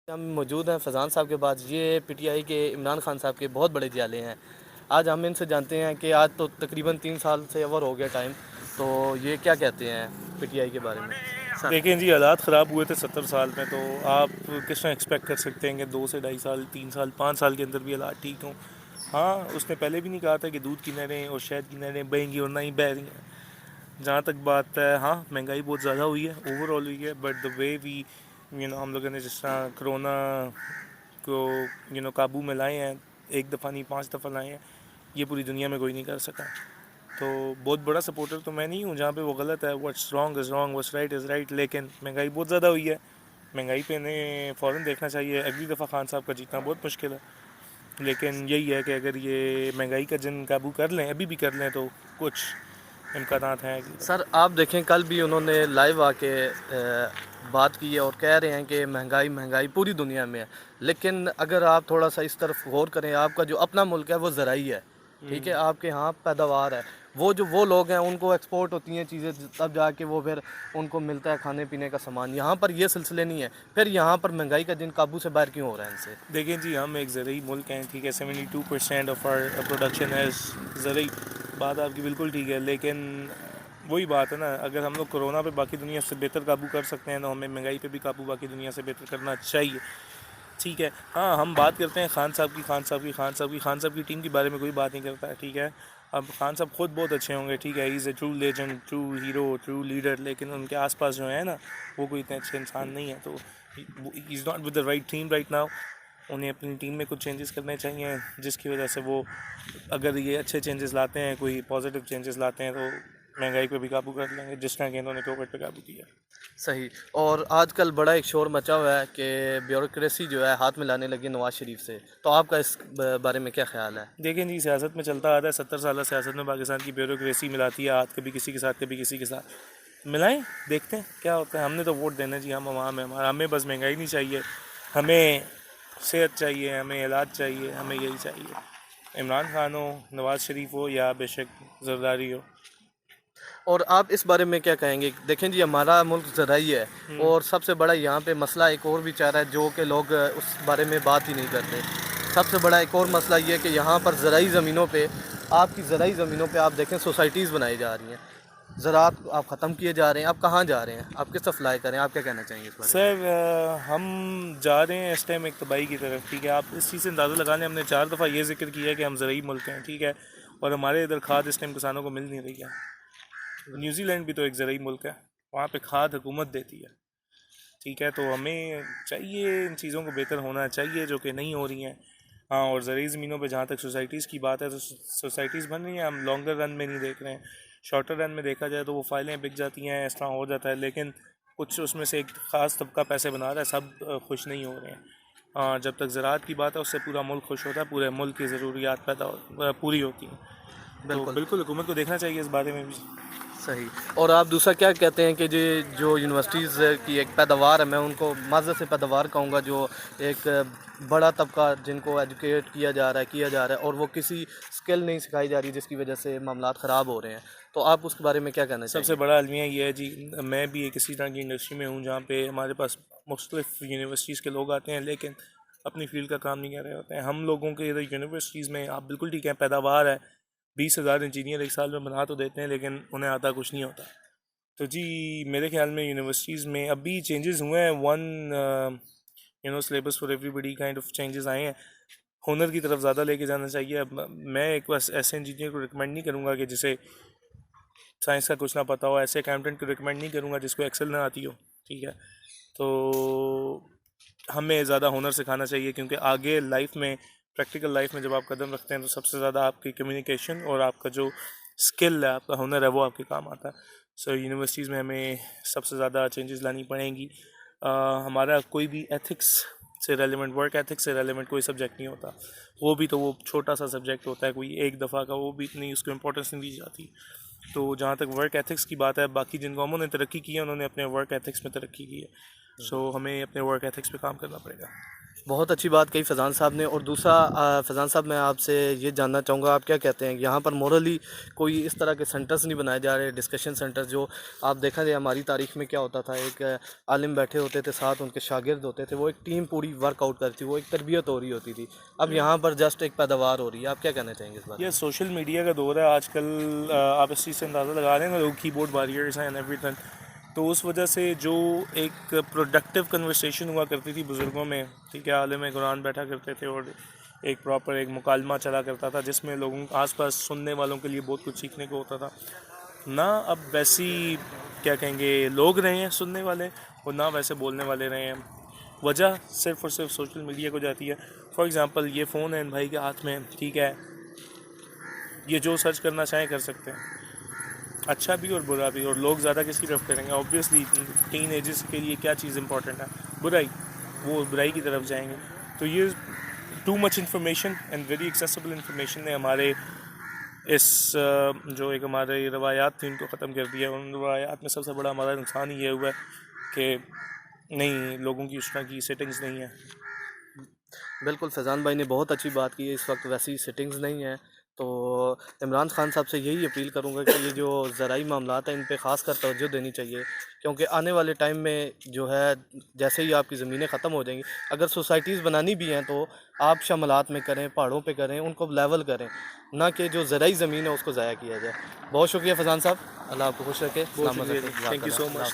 हम मौजूद हैं फैज़ान साहब के पास। ये पीटीआई के इमरान खान साहब के बहुत बड़े जियाले हैं। आज हम इनसे जानते हैं कि आज तो तकरीबन 3 साल से ओवर हो गया टाइम, तो ये क्या कहते हैं पीटीआई के बारे में सर। देखें जी, हालात ख़राब हुए थे 70 साल में, तो आप किस तरह एक्सपेक्ट कर सकते हैं कि 2 से ढाई साल, 3 साल, 5 साल के अंदर भी हालात ठीक हों। हाँ, उसने पहले भी नहीं कहा था कि दूध की नहरें और शहद की नहरें बहेंगी और ना ही बह रही हैं। जहाँ तक बात है, हाँ महंगाई बहुत ज़्यादा हुई है, ओवरऑल हुई है, बट द वे वी हम लोगों ने जिस तरह कोरोना को काबू में लाए हैं, एक दफ़ा नहीं 5 दफ़ा लाए हैं, ये पूरी दुनिया में कोई नहीं कर सका। तो बहुत बड़ा सपोर्टर तो मैं नहीं हूँ जहाँ पे वो गलत है, what's wrong is wrong, what's right is right, लेकिन महंगाई बहुत ज़्यादा हुई है। महंगाई पे इन्हें फ़ौरन देखना चाहिए। अगली दफ़ा खान साहब का जीतना बहुत मुश्किल है, लेकिन यही है कि अगर ये महंगाई का जिन काबू कर लें, अभी भी कर लें, तो कुछ इम्कानात हैं अगली दफ़ा। सर आप देखें, कल भी उन्होंने लाइव आके बात की है और कह रहे हैं कि महंगाई महंगाई पूरी दुनिया में है। लेकिन अगर आप थोड़ा सा इस तरफ गौर करें, आपका जो अपना मुल्क है वो ज़राई है, ठीक है, आपके यहाँ पैदावार है। वो लोग हैं, उनको एक्सपोर्ट होती हैं चीज़ें, तब जाके वो फिर उनको मिलता है खाने पीने का सामान। यहाँ पर ये सिलसिले नहीं है, फिर यहाँ पर महंगाई का दिन काबू से बाहर क्यों हो रहा है इनसे। देखें जी, हम एक ज़रूरी मुल्क हैं, ठीक है, 72% ऑफ आर प्रोडक्शन है ज़रूरी। बात आपकी बिल्कुल ठीक है, लेकिन वही बात है ना, अगर हम लोग कोरोना पे बाकी दुनिया से बेहतर काबू कर सकते हैं, तो हमें महंगाई पे भी काबू बाकी दुनिया से बेहतर करना चाहिए। ठीक है, हाँ हम बात करते हैं खान साहब की टीम के बारे में कोई बात नहीं करता है, ठीक है। अब खान साहब खुद बहुत अच्छे होंगे, ठीक है, he is a true legend, true hero, true leader, लेकिन उनके आसपास जो है ना, वो कोई इतने अच्छे इंसान नहीं है। तो he is not with the right team right now. उन्हें अपनी टीम में कुछ चेंजेस करने चाहिए, जिसकी वजह से वो, अगर ये अच्छे चेंजेस लाते हैं, कोई पॉजिटिव चेंजेस लाते हैं, तो महंगाई पे भी काबू कर लेंगे, जिस तरह कि इन्होंने कोविड पे काबू किया। सही। और आजकल बड़ा एक शोर मचा हुआ है कि ब्यूरोक्रेसी जो है हाथ में लाने लगी नवाज शरीफ से, तो आपका इस बारे में क्या ख्याल है। देखें जी, सियासत में चलता आ रहा है, 70 साल सियासत में पाकिस्तान की ब्यूरोक्रेसी मिलाती है हाथ, कभी किसी के साथ कभी किसी के साथ। मिलाएं, देखते हैं क्या होता है। हमने तो वोट देना जी, हम आवाम है, हमारा, हमें बस महंगाई नहीं चाहिए, हमें सेहत चाहिए, हमें इलाज चाहिए, हमें यही चाहिए। इमरान खान हो, नवाज़ शरीफ हो, या बेशक जरदारी हो। और आप इस बारे में क्या कहेंगे। देखें जी, हमारा मुल्क ज़राई है, और सबसे बड़ा यहाँ पे मसला एक और भी चाह रहा है जो कि लोग उस बारे में बात ही नहीं करते। सबसे बड़ा एक और मसला ये है कि यहाँ पर ज़राई ज़मीनों पे, आपकी ज़राई ज़मीनों पे आप देखें सोसाइटीज़ बनाई जा रही हैं, ज़राअत आप ख़त्म किए जा रहे हैं। आप कहाँ जा रहे हैं, आप किस तरफ फ्लाई करें, आप क्या कहना चाहेंगे इस बारे में। सर, हम जा रहे हैं इस टाइम एक तबाही की तरफ, ठीक है। आप इस चीज़ से अंदाज़ा लगा लें, हमने 4 दफ़ा ये जिक्र किया है कि हम ज़रूरी मुल्क हैं, ठीक है, और हमारे इधर खाद इस टाइम किसानों को मिल नहीं रही है। न्यूजीलैंड भी तो एक ज़रूरी मुल्क है, वहाँ पे खाद हुकूमत देती है, ठीक है। तो हमें चाहिए इन चीज़ों को बेहतर होना चाहिए, जो कि नहीं हो रही हैं। हाँ, और ज़रूरी ज़मीनों पे जहाँ तक सोसाइटीज़ की बात है, तो सोसाइटीज़ बन रही हैं, हम लॉन्गर रन में नहीं देख रहे हैं। शॉर्टर रन में देखा जाए तो वो फाइलें बिक जाती हैं, इस तरह हो जाता है, लेकिन कुछ उसमें से एक ख़ास तबका पैसे बना रहा है, सब खुश नहीं हो रहे हैं। जब तक ज़राअत की बात है, उससे पूरा मुल्क खुश होता है, पूरे मुल्क की ज़रूरियात पूरी होती हैं। तो बिल्कुल बिल्कुल हुकूमत को देखना चाहिए इस बारे में भी। सही। और आप दूसरा क्या कहते हैं कि जो यूनिवर्सिटीज़ की एक पैदावार है, मैं उनको माज़रत से पैदावार कहूँगा, जो एक बड़ा तबका जिनको एजुकेट किया जा रहा है और वो किसी स्किल नहीं सिखाई जा रही, जिसकी वजह से मामलात ख़राब हो रहे हैं, तो आप उसके बारे में क्या कहना सबसे चाहेंगे। बड़ा अलमिया ये है जी, मैं भी एक इसी तरह की इंडस्ट्री में हूँ जहाँ पे हमारे पास मुख्तलिफ यूनिवर्सिटीज़ के लोग आते हैं, लेकिन अपनी फील्ड का काम नहीं कर रहे होते हैं। हम लोगों के इधर यूनिवर्सिटीज़ में, आप बिल्कुल ठीक है, पैदावार है, 20,000 इंजीनियर एक साल में बना तो देते हैं, लेकिन उन्हें आता कुछ नहीं होता। तो जी, मेरे ख्याल में यूनिवर्सिटीज़ में अभी चेंजेस हुए हैं, syllabus for everybody kind of changes आए हैं। हुनर की तरफ ज़्यादा लेके जाना चाहिए। अब मैं एक बस ऐसे इंजीनियर को रिकमेंड नहीं करूँगा कि जिसे साइंस का कुछ ना पता हो, ऐसे अकाउंटेंट को रिकमेंड नहीं करूँगा जिसको एक्सेल ना आती हो, ठीक है। तो हमें ज़्यादा हुनर सिखाना चाहिए, क्योंकि आगे लाइफ में, प्रैक्टिकल लाइफ में जब आप कदम रखते हैं, तो सबसे ज़्यादा आपकी कम्युनिकेशन और आपका जो स्किल है, आपका हुनर है, वो आपके काम आता है। सो यूनिवर्सिटीज़ में हमें सबसे ज़्यादा चेंजेस लानी पड़ेंगी। हमारा कोई भी एथिक्स से रेलिवेंट, वर्क एथिक्स से रेलिवेंट कोई सब्जेक्ट नहीं होता। वो भी तो वो छोटा सा सब्जेक्ट होता है, कोई एक दफ़ा का, वो भी इतनी उसको इम्पोर्टेंस नहीं दी जाती। तो जहाँ तक वर्क एथिक्स की बात है, बाकी जिन कौमों ने तरक्की की है, उन्होंने अपने वर्क एथिक्स में तरक्की की है। सो हमें अपने वर्क एथिक्स पे काम करना पड़ेगा। बहुत अच्छी बात कही फैज़ान साहब ने। और दूसरा फैज़ान साहब, मैं आपसे ये जानना चाहूँगा, आप क्या कहते हैं यहाँ पर मोरली कोई इस तरह के सेंटर्स नहीं बनाए जा रहे, डिस्कशन सेंटर्स? जो आप देखा जाए हमारी तारीख में क्या होता था, एक आलिम बैठे होते थे, साथ उनके शागिर्द होते थे, वो एक टीम पूरी वर्कआउट करती थी, वो एक तरबियत हो रही होती थी। अब यहाँ पर जस्ट एक पैदावार हो रही है। आप क्या कहना चाहेंगे इस बारे ये में? सोशल मीडिया का दौर है आजकल। आप इस चीज़ से अंदाज़ा लगा रहे हैं ना, लोग कीबोर्ड वॉरियर्स हैं एंड एवरीथिंग। तो उस वजह से जो एक प्रोडक्टिव कन्वर्सेशन हुआ करती थी बुज़ुर्गों में, ठीक है, आलिम कुरान बैठा करते थे और एक प्रॉपर एक मुकालमा चला करता था जिसमें लोगों आसपास सुनने वालों के लिए बहुत कुछ सीखने को होता था ना। अब वैसी क्या कहेंगे लोग रहे हैं सुनने वाले, और ना वैसे बोलने वाले रहे हैं। वजह सिर्फ़ और सिर्फ सोशल मीडिया को जाती है। फॉर एग्ज़ाम्पल ये फ़ोन है इन भाई के हाथ में, ठीक है, ये जो सर्च करना चाहें कर सकते हैं, अच्छा भी और बुरा भी। और लोग ज़्यादा किसकी तरफ करेंगे? ऑब्वियसली टीन एजर्स के लिए क्या चीज़ इंपॉर्टेंट है? बुराई। वो बुराई की तरफ जाएंगे। तो ये too much information and very accessible information ने हमारे इस जो एक हमारे रवायात थी उनको ख़त्म कर दिया। उन रवायात में सबसे बड़ा हमारा नुकसान ये हुआ है कि नहीं, लोगों की उस तरह की सेटिंग्स नहीं है। बिल्कुल, फैज़ान भाई ने बहुत अच्छी बात की है। इस वक्त वैसी सेटिंग्स नहीं है। तो इमरान खान साहब से यही अपील करूंगा कि ये जो ज़राई मामलात हैं इन पे ख़ास कर तवज्जो देनी चाहिए, क्योंकि आने वाले टाइम में जो है, जैसे ही आपकी ज़मीनें ख़त्म हो जाएंगी, अगर सोसाइटीज़ बनानी भी हैं तो आप शमलात में करें, पहाड़ों पे करें, उनको लेवल करें, ना कि जो ज़राई ज़मीन है उसको ज़ाया किया जाए। बहुत शुक्रिया फैज़ान साहब, अल्लाह आपको खुश रखे, बहुत सलामत शुक्रिया रखे, जी, जज़ाकल्लाह। Thank you so Allah much. हाफ़िज़।